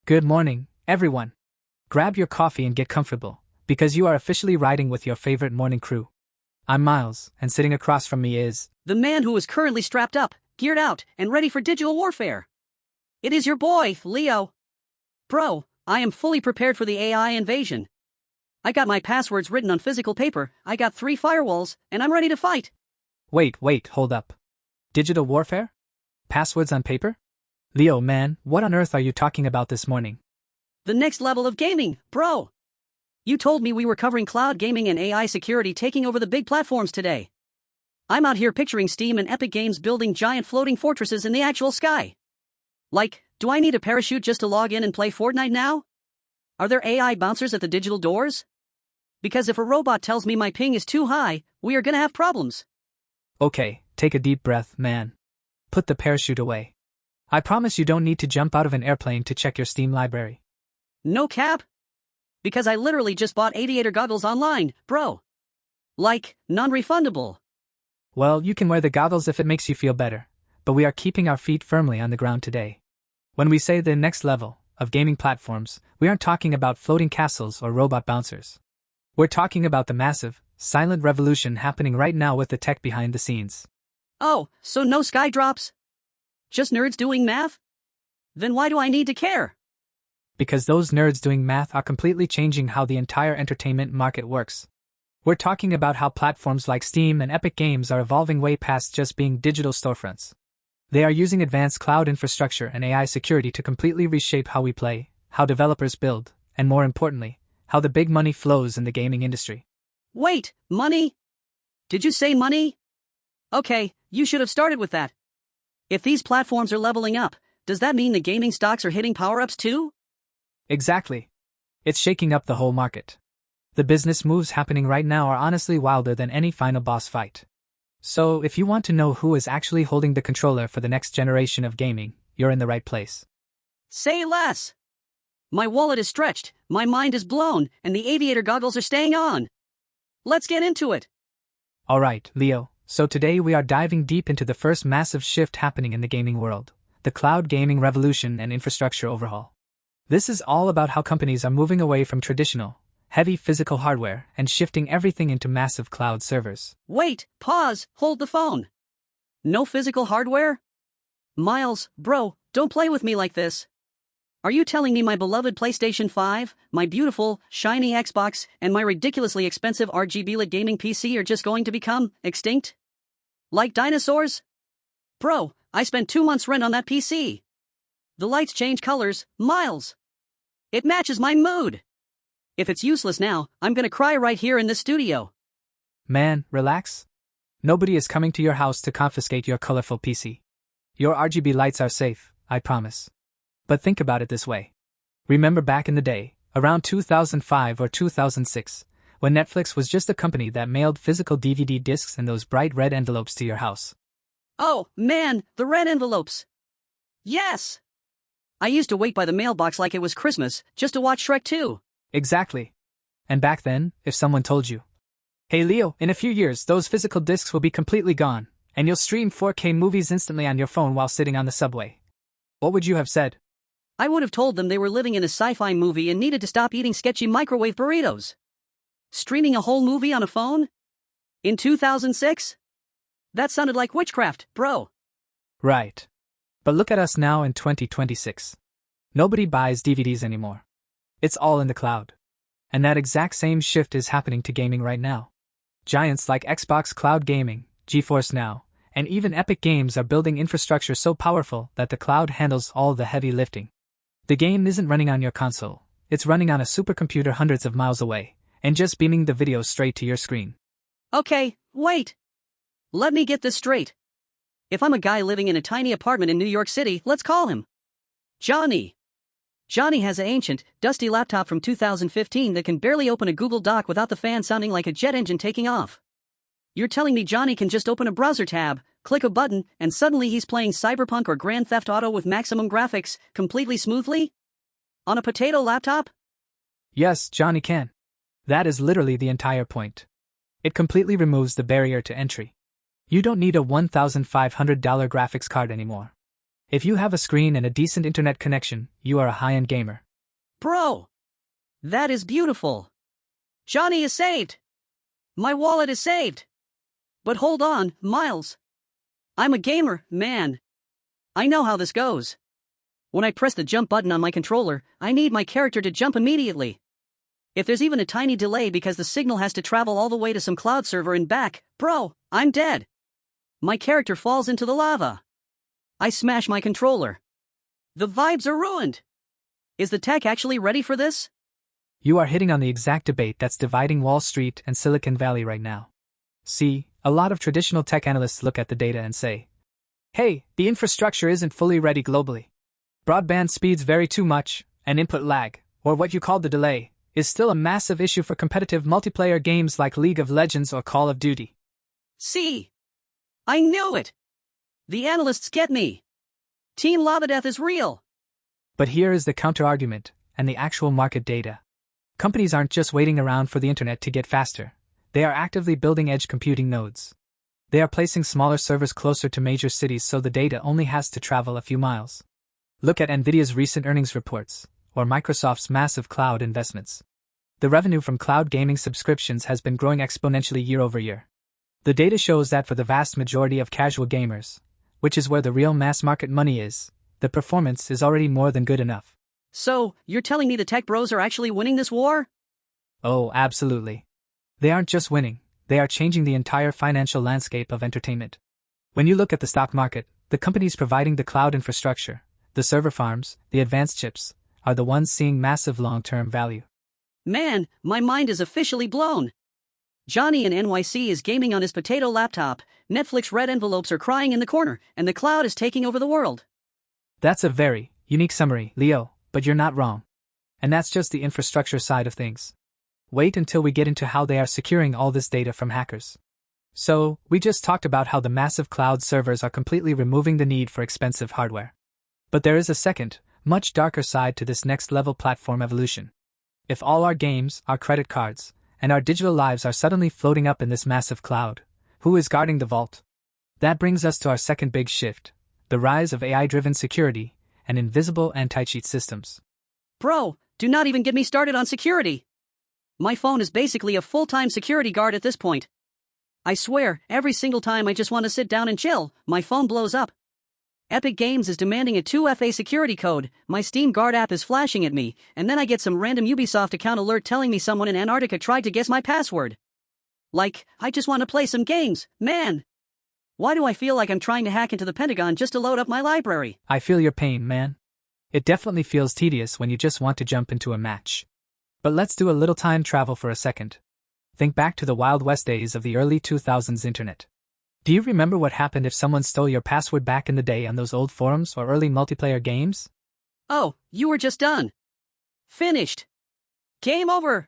Good morning, everyone. Grab your coffee and get comfortable, because you are officially riding with your favorite morning crew. I'm Miles, and sitting across from me is the man who is currently strapped up, geared out, and ready for digital warfare. It is your boy, Leo. Bro, I am fully prepared for the AI invasion. I got my passwords written on physical paper, I got 3 firewalls, and I'm ready to fight. Wait, hold up. Digital warfare? Passwords on paper? Leo, man, what on earth are you talking about this morning? The next level of gaming, bro. You told me we were covering cloud gaming and AI security taking over the big platforms today. I'm out here picturing Steam and Epic Games building giant floating fortresses in the actual sky. Like, do I need a parachute just to log in and play Fortnite now? Are there AI bouncers at the digital doors? Because if a robot tells me my ping is too high, we are gonna have problems. Okay, take a deep breath, man. Put the parachute away. I promise you don't need to jump out of an airplane to check your Steam library. No cap? Because I literally just bought aviator goggles online, bro. Like, non-refundable. Well, you can wear the goggles if it makes you feel better, but we are keeping our feet firmly on the ground today. When we say the next level of gaming platforms, we aren't talking about floating castles or robot bouncers. We're talking about the massive, silent revolution happening right now with the tech behind the scenes. Oh, so no sky drops? Just nerds doing math? Then why do I need to care? Because those nerds doing math are completely changing how the entire entertainment market works. We're talking about how platforms like Steam and Epic Games are evolving way past just being digital storefronts. They are using advanced cloud infrastructure and AI security to completely reshape how we play, how developers build, and more importantly, how the big money flows in the gaming industry. Wait, money? Did you say money? Okay, you should have started with that. If these platforms are leveling up, does that mean the gaming stocks are hitting power-ups too? Exactly. It's shaking up the whole market. The business moves happening right now are honestly wilder than any final boss fight. So, if you want to know who is actually holding the controller for the next generation of gaming, you're in the right place. Say less! My wallet is stretched, my mind is blown, and the aviator goggles are staying on. Let's get into it. Alright, Leo. So today we are diving deep into the first massive shift happening in the gaming world, the cloud gaming revolution and infrastructure overhaul. This is all about how companies are moving away from traditional, heavy physical hardware and shifting everything into massive cloud servers. Wait, pause, hold the phone. No physical hardware? Miles, bro, don't play with me like this. Are you telling me my beloved PlayStation 5, my beautiful, shiny Xbox, and my ridiculously expensive RGB-lit gaming PC are just going to become extinct? Like dinosaurs? Bro, I spent 2 months rent on that PC. The lights change colors, Miles. It matches my mood. If it's useless now, I'm gonna cry right here in this studio. Man, relax. Nobody is coming to your house to confiscate your colorful PC. Your RGB lights are safe, I promise. But think about it this way. Remember back in the day, around 2005 or 2006, when Netflix was just a company that mailed physical DVD discs in those bright red envelopes to your house. Oh, man, the red envelopes. Yes! I used to wait by the mailbox like it was Christmas, just to watch Shrek 2. Exactly. And back then, if someone told you, "Hey Leo, in a few years those physical discs will be completely gone, and you'll stream 4K movies instantly on your phone while sitting on the subway," what would you have said? I would have told them they were living in a sci-fi movie and needed to stop eating sketchy microwave burritos. Streaming a whole movie on a phone? In 2006? That sounded like witchcraft, bro. Right. But look at us now in 2026. Nobody buys DVDs anymore. It's all in the cloud. And that exact same shift is happening to gaming right now. Giants like Xbox Cloud Gaming, GeForce Now, and even Epic Games are building infrastructure so powerful that the cloud handles all the heavy lifting. The game isn't running on your console, it's running on a supercomputer hundreds of miles away, and just beaming the video straight to your screen. Okay, wait. Let me get this straight. If I'm a guy living in a tiny apartment in New York City, let's call him Johnny. Johnny has an ancient, dusty laptop from 2015 that can barely open a Google Doc without the fan sounding like a jet engine taking off. You're telling me Johnny can just open a browser tab, click a button, and suddenly he's playing Cyberpunk or Grand Theft Auto with maximum graphics, completely smoothly? On a potato laptop? Yes, Johnny can. That is literally the entire point. It completely removes the barrier to entry. You don't need a $1,500 graphics card anymore. If you have a screen and a decent internet connection, you are a high-end gamer. Bro! That is beautiful. Johnny is saved. My wallet is saved. But hold on, Miles. I'm a gamer, man. I know how this goes. When I press the jump button on my controller, I need my character to jump immediately. If there's even a tiny delay because the signal has to travel all the way to some cloud server and back, bro, I'm dead. My character falls into the lava. I smash my controller. The vibes are ruined. Is the tech actually ready for this? You are hitting on the exact debate that's dividing Wall Street and Silicon Valley right now. See, a lot of traditional tech analysts look at the data and say, hey, the infrastructure isn't fully ready globally. Broadband speeds vary too much, and input lag, or what you call the delay, is still a massive issue for competitive multiplayer games like League of Legends or Call of Duty. See? I knew it! The analysts get me! Team Lavadeath is real! But here is the counter-argument, and the actual market data. Companies aren't just waiting around for the internet to get faster. They are actively building edge computing nodes. They are placing smaller servers closer to major cities so the data only has to travel a few miles. Look at Nvidia's recent earnings reports, or Microsoft's massive cloud investments. The revenue from cloud gaming subscriptions has been growing exponentially year over year. The data shows that for the vast majority of casual gamers, which is where the real mass market money is, the performance is already more than good enough. So, you're telling me the tech bros are actually winning this war? Oh, absolutely. They aren't just winning, they are changing the entire financial landscape of entertainment. When you look at the stock market, the companies providing the cloud infrastructure, the server farms, the advanced chips, are the ones seeing massive long-term value. Man, my mind is officially blown. Johnny in NYC is gaming on his potato laptop, Netflix red envelopes are crying in the corner, and the cloud is taking over the world. That's a very unique summary, Leo, but you're not wrong. And that's just the infrastructure side of things. Wait until we get into how they are securing all this data from hackers. So, we just talked about how the massive cloud servers are completely removing the need for expensive hardware. But there is a second, much darker side to this next-level platform evolution. If all our games, our credit cards, and our digital lives are suddenly floating up in this massive cloud, who is guarding the vault? That brings us to our second big shift, the rise of AI-driven security and invisible anti-cheat systems. Bro, do not even get me started on security. My phone is basically a full-time security guard at this point. I swear, every single time I just want to sit down and chill, my phone blows up. Epic Games is demanding a 2FA security code, my Steam Guard app is flashing at me, and then I get some random Ubisoft account alert telling me someone in Antarctica tried to guess my password. Like, I just want to play some games, man. Why do I feel like I'm trying to hack into the Pentagon just to load up my library? I feel your pain, man. It definitely feels tedious when you just want to jump into a match. But let's do a little time travel for a second. Think back to the Wild West days of the early 2000s internet. Do you remember what happened if someone stole your password back in the day on those old forums or early multiplayer games? Oh, you were just done. Finished. Game over.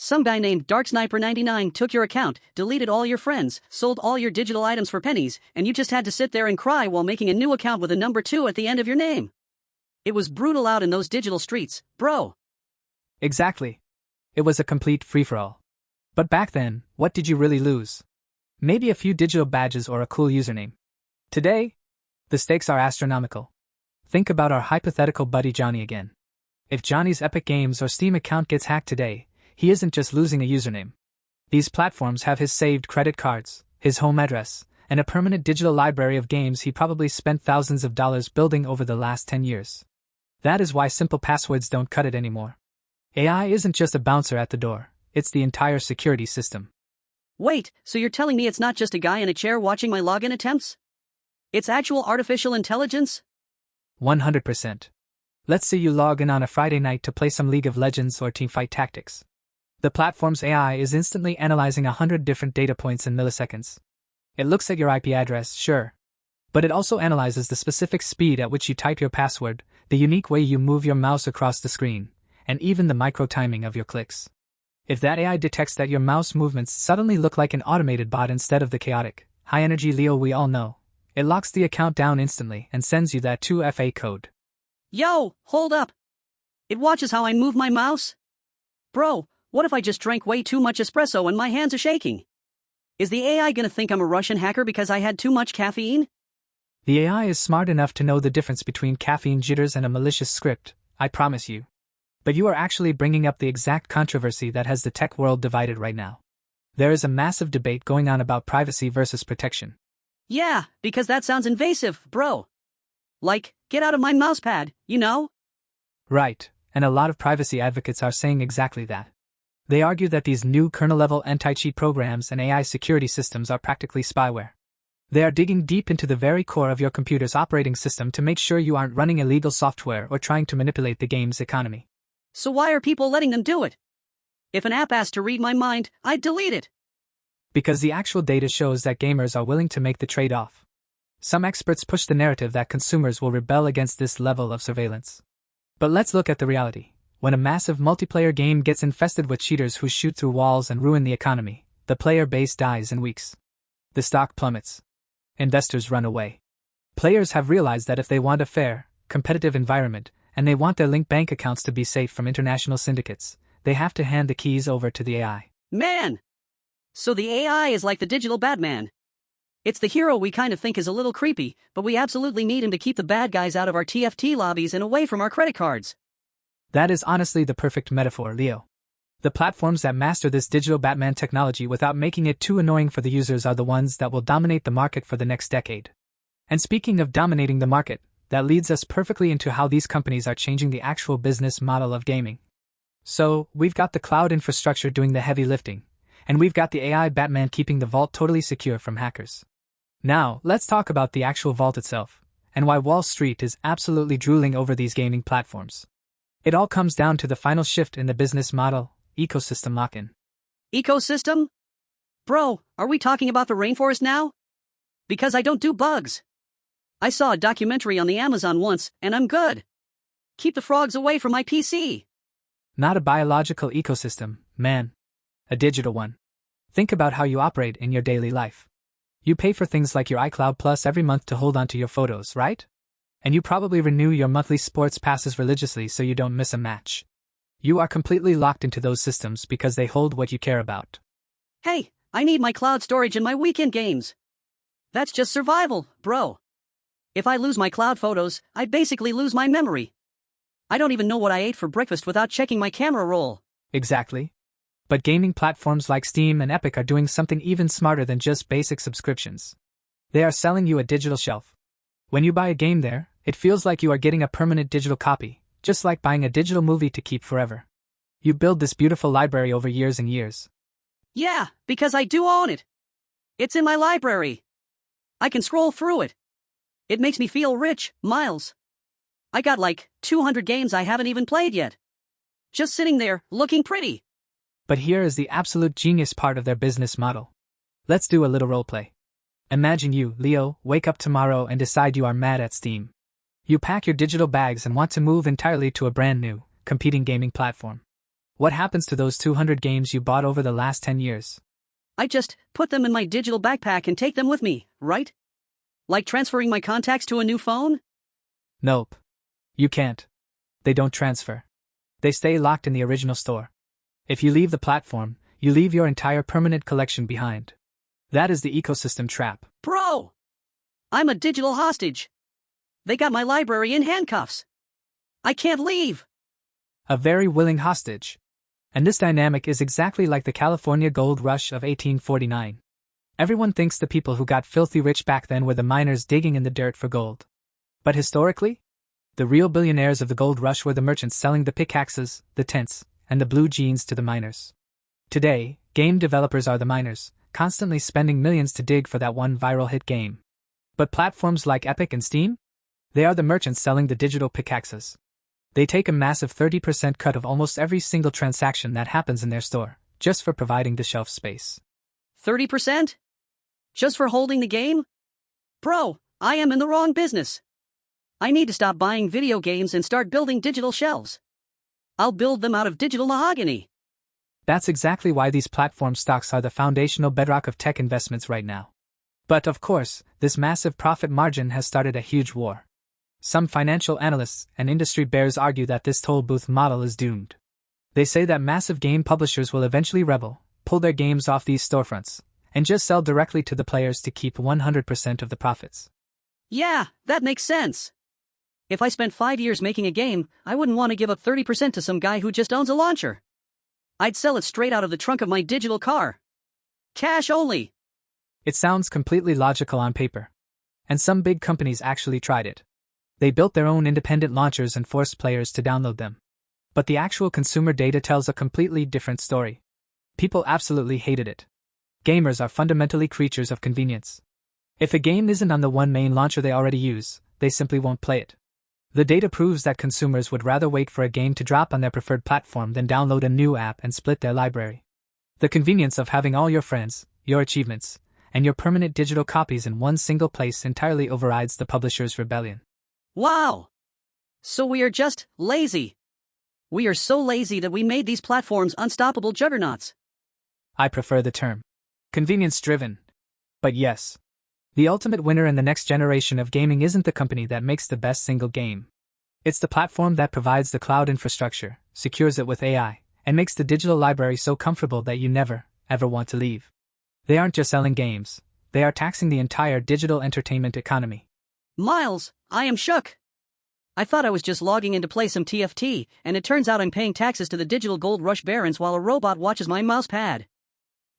Some guy named DarkSniper99 took your account, deleted all your friends, sold all your digital items for pennies, and you just had to sit there and cry while making a new account with a number 2 at the end of your name. It was brutal out in those digital streets, bro. Exactly. It was a complete free-for-all. But back then, what did you really lose? Maybe a few digital badges or a cool username. Today, the stakes are astronomical. Think about our hypothetical buddy Johnny again. If Johnny's Epic Games or Steam account gets hacked today, he isn't just losing a username. These platforms have his saved credit cards, his home address, and a permanent digital library of games he probably spent thousands of dollars building over the last 10 years. That is why simple passwords don't cut it anymore. AI isn't just a bouncer at the door, it's the entire security system. Wait, so you're telling me it's not just a guy in a chair watching my login attempts? It's actual artificial intelligence? 100%. Let's say you log in on a Friday night to play some League of Legends or Teamfight Tactics. The platform's AI is instantly analyzing 100 different data points in milliseconds. It looks at your IP address, sure. But it also analyzes the specific speed at which you type your password, the unique way you move your mouse across the screen, and even the micro-timing of your clicks. If that AI detects that your mouse movements suddenly look like an automated bot instead of the chaotic, high-energy Leo we all know, it locks the account down instantly and sends you that 2FA code. Yo, hold up. It watches how I move my mouse? Bro, what if I just drank way too much espresso and my hands are shaking? Is the AI gonna think I'm a Russian hacker because I had too much caffeine? The AI is smart enough to know the difference between caffeine jitters and a malicious script, I promise you. But you are actually bringing up the exact controversy that has the tech world divided right now. There is a massive debate going on about privacy versus protection. Yeah, because that sounds invasive, bro. Like, get out of my mousepad, you know? Right, and a lot of privacy advocates are saying exactly that. They argue that these new kernel-level anti-cheat programs and AI security systems are practically spyware. They are digging deep into the very core of your computer's operating system to make sure you aren't running illegal software or trying to manipulate the game's economy. So why are people letting them do it? If an app asked to read my mind, I'd delete it. Because the actual data shows that gamers are willing to make the trade-off. Some experts push the narrative that consumers will rebel against this level of surveillance. But let's look at the reality. When a massive multiplayer game gets infested with cheaters who shoot through walls and ruin the economy, the player base dies in weeks. The stock plummets. Investors run away. Players have realized that if they want a fair, competitive environment, and they want their linked bank accounts to be safe from international syndicates, they have to hand the keys over to the AI. Man! So the AI is like the digital Batman. It's the hero we kind of think is a little creepy, but we absolutely need him to keep the bad guys out of our TFT lobbies and away from our credit cards. That is honestly the perfect metaphor, Leo. The platforms that master this digital Batman technology without making it too annoying for the users are the ones that will dominate the market for the next decade. And speaking of dominating the market, that leads us perfectly into how these companies are changing the actual business model of gaming. So, we've got the cloud infrastructure doing the heavy lifting, and we've got the AI Batman keeping the vault totally secure from hackers. Now, let's talk about the actual vault itself, and why Wall Street is absolutely drooling over these gaming platforms. It all comes down to the final shift in the business model, ecosystem lock-in. Ecosystem? Bro, are we talking about the rainforest now? Because I don't do bugs. I saw a documentary on the Amazon once, and I'm good. Keep the frogs away from my PC. Not a biological ecosystem, man. A digital one. Think about how you operate in your daily life. You pay for things like your iCloud Plus every month to hold onto your photos, right? And you probably renew your monthly sports passes religiously so you don't miss a match. You are completely locked into those systems because they hold what you care about. Hey, I need my cloud storage in my weekend games. That's just survival, bro. If I lose my cloud photos, I basically lose my memory. I don't even know what I ate for breakfast without checking my camera roll. Exactly. But gaming platforms like Steam and Epic are doing something even smarter than just basic subscriptions. They are selling you a digital shelf. When you buy a game there, it feels like you are getting a permanent digital copy, just like buying a digital movie to keep forever. You build this beautiful library over years and years. Yeah, because I do own it. It's in my library. I can scroll through it. It makes me feel rich, Miles. I got like 200 games I haven't even played yet. Just sitting there, looking pretty. But here is the absolute genius part of their business model. Let's do a little roleplay. Imagine you, Leo, wake up tomorrow and decide you are mad at Steam. You pack your digital bags and want to move entirely to a brand new, competing gaming platform. What happens to those 200 games you bought over the last 10 years? I just put them in my digital backpack and take them with me, right? Like transferring my contacts to a new phone? Nope. You can't. They don't transfer. They stay locked in the original store. If you leave the platform, you leave your entire permanent collection behind. That is the ecosystem trap. Bro! I'm a digital hostage. They got my library in handcuffs. I can't leave. A very willing hostage. And this dynamic is exactly like the California gold rush of 1849. Everyone thinks the people who got filthy rich back then were the miners digging in the dirt for gold. But historically, the real billionaires of the gold rush were the merchants selling the pickaxes, the tents, and the blue jeans to the miners. Today, game developers are the miners, constantly spending millions to dig for that one viral hit game. But platforms like Epic and Steam? They are the merchants selling the digital pickaxes. They take a massive 30% cut of almost every single transaction that happens in their store, just for providing the shelf space. 30%? Just for holding the game? Bro, I am in the wrong business. I need to stop buying video games and start building digital shelves. I'll build them out of digital mahogany. That's exactly why these platform stocks are the foundational bedrock of tech investments right now. But of course, this massive profit margin has started a huge war. Some financial analysts and industry bears argue that this toll booth model is doomed. They say that massive game publishers will eventually rebel, pull their games off these storefronts, and just sell directly to the players to keep 100% of the profits. Yeah, that makes sense. If I spent 5 years making a game, I wouldn't want to give up 30% to some guy who just owns a launcher. I'd sell it straight out of the trunk of my digital car. Cash only. It sounds completely logical on paper. And some big companies actually tried it. They built their own independent launchers and forced players to download them. But the actual consumer data tells a completely different story. People absolutely hated it. Gamers are fundamentally creatures of convenience. If a game isn't on the one main launcher they already use, they simply won't play it. The data proves that consumers would rather wait for a game to drop on their preferred platform than download a new app and split their library. The convenience of having all your friends, your achievements, and your permanent digital copies in one single place entirely overrides the publisher's rebellion. Wow! So we are just lazy. We are so lazy that we made these platforms unstoppable juggernauts. I prefer the term convenience-driven. But yes, the ultimate winner in the next generation of gaming isn't the company that makes the best single game. It's the platform that provides the cloud infrastructure, secures it with AI, and makes the digital library so comfortable that you never, ever want to leave. They aren't just selling games, they are taxing the entire digital entertainment economy. Miles, I am shook. I thought I was just logging in to play some TFT, and it turns out I'm paying taxes to the digital gold rush barons while a robot watches my mouse pad.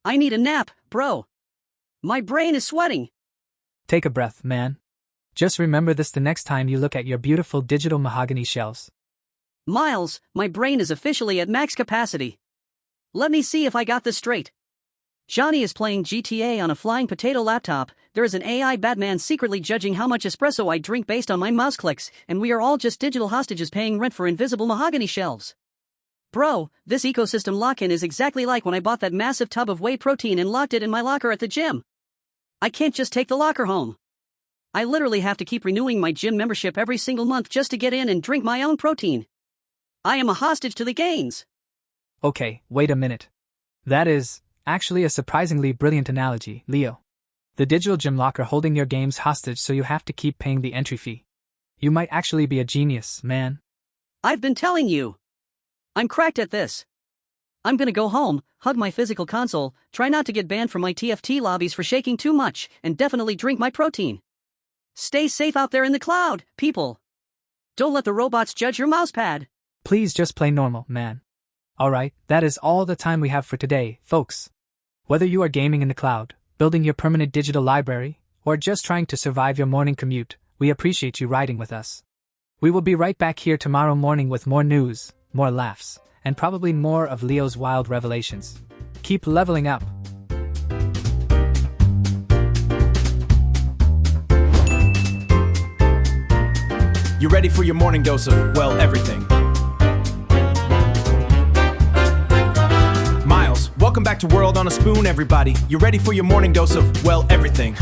I need a nap, bro. My brain is sweating. Take a breath, man. Just remember this the next time you look at your beautiful digital mahogany shells. Miles, my brain is officially at max capacity. Let me see if I got this straight. Johnny is playing GTA on a flying potato laptop, there is an AI Batman secretly judging how much espresso I drink based on my mouse clicks, and we are all just digital hostages paying rent for invisible mahogany shelves. Bro, this ecosystem lock-in is exactly like when I bought that massive tub of whey protein and locked it in my locker at the gym. I can't just take the locker home. I literally have to keep renewing my gym membership every single month just to get in and drink my own protein. I am a hostage to the gains. Okay, wait a minute. That is actually a surprisingly brilliant analogy, Leo. The digital gym locker holding your games hostage so you have to keep paying the entry fee. You might actually be a genius, man. I've been telling you. I'm cracked at this. I'm gonna go home, hug my physical console, try not to get banned from my TFT lobbies for shaking too much, and definitely drink my protein. Stay safe out there in the cloud, people. Don't let the robots judge your mousepad. Please just play normal, man. Alright, that is all the time we have for today, folks. Whether you are gaming in the cloud, building your permanent digital library, or just trying to survive your morning commute, we appreciate you riding with us. We will be right back here tomorrow morning with more news, more laughs, and probably more of Leo's wild revelations. Keep leveling up. You ready for your morning dose of, well, everything? Miles, welcome back to World on a Spoon, everybody. You ready for your morning dose of, well, everything?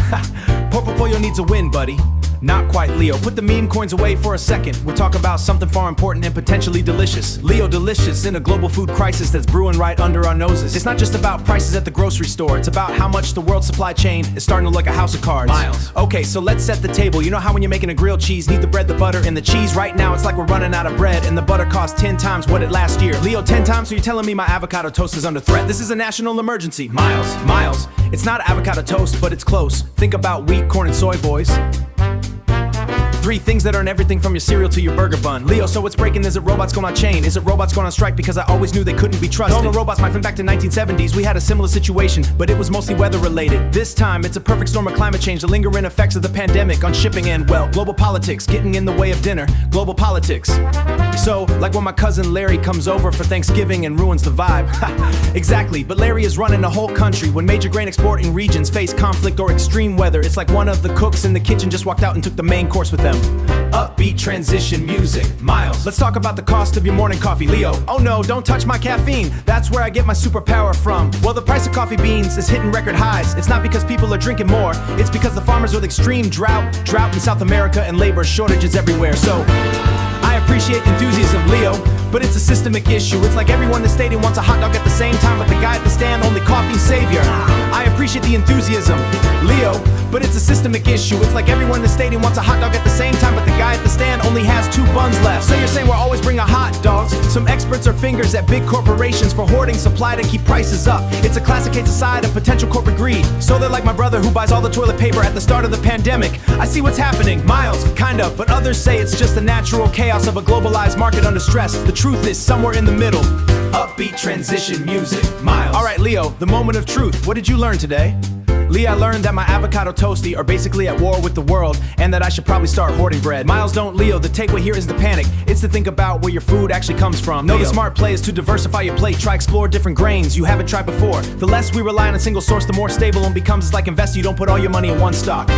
Portfolio needs a win, buddy. Not quite, Leo. Put the meme coins away for a second. We'll talk about something far important and potentially delicious. Leo delicious in a global food crisis that's brewing right under our noses. It's not just about prices at the grocery store. It's about how much the world supply chain is starting to look like a house of cards. Miles. Okay, so let's set the table. You know how when you're making a grilled cheese, need the bread, the butter, and the cheese? Right now, it's like we're running out of bread, and the butter costs 10 times what it last year. Leo, 10 times? So you're telling me my avocado toast is under threat? This is a national emergency. Miles. It's not avocado toast, but it's close. Think about wheat, corn, and soy, boys. 3 things that earn everything from your cereal to your burger bun. Leo, so what's breaking? Is it robots going on chain? Is it robots going on strike? Because I always knew they couldn't be trusted. No robots, my friend, back to 1970s. We had a similar situation, but it was mostly weather related. This time, it's a perfect storm of climate change, the lingering effects of the pandemic on shipping and, well, global politics, getting in the way of dinner. Global politics. So, like when my cousin Larry comes over for Thanksgiving and ruins the vibe. Exactly, but Larry is running a whole country. When major grain exporting regions face conflict or extreme weather, it's like one of the cooks in the kitchen just walked out and took the main course with them. Upbeat transition music. Miles, let's talk about the cost of your morning coffee. Leo, oh no, don't touch my caffeine. That's where I get my superpower from. Well, the price of coffee beans is hitting record highs. It's not because people are drinking more. It's because the farmers with extreme drought in South America and labor shortages everywhere. So, I appreciate enthusiasm, Leo, but it's a systemic issue. It's like everyone in the stadium wants a hot dog at the same time, but the guy at the stand only coffee savior. I appreciate the enthusiasm, Leo, but it's a systemic issue. It's like everyone in the stadium wants a hot dog at the same time, but the guy at the stand only has 2 buns left. So you're saying we're always bringing hot dogs? Some experts are fingers at big corporations for hoarding supply to keep prices up. It's a classic case aside of potential corporate greed. So they're like my brother who buys all the toilet paper at the start of the pandemic. I see what's happening, Miles, kind of, but others say it's just the natural chaos of a globalized market under stress. The truth is somewhere in the middle. Upbeat transition music, Miles. Alright, Leo, the moment of truth. What did you learn today? Lee, I learned that my avocado toasty are basically at war with the world, and that I should probably start hoarding bread. Miles, don't, Leo, the takeaway here isn't to panic. It's to think about where your food actually comes from. No, the smart play is to diversify your plate. Try explore different grains you haven't tried before. The less we rely on a single source, the more stable one becomes. It's like investing, you don't put all your money in one stock.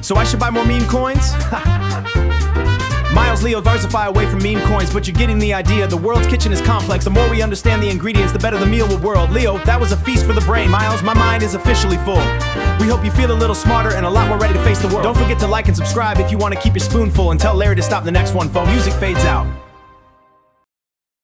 So I should buy more meme coins? Miles, Leo, diversify away from meme coins, but you're getting the idea. The world's kitchen is complex. The more we understand the ingredients, the better the meal will world. Leo, that was a feast for the brain. Miles, my mind is officially full. We hope you feel a little smarter and a lot more ready to face the world. Don't forget to like and subscribe if you want to keep your spoon full, and tell Larry to stop the next one, folks. Music fades out.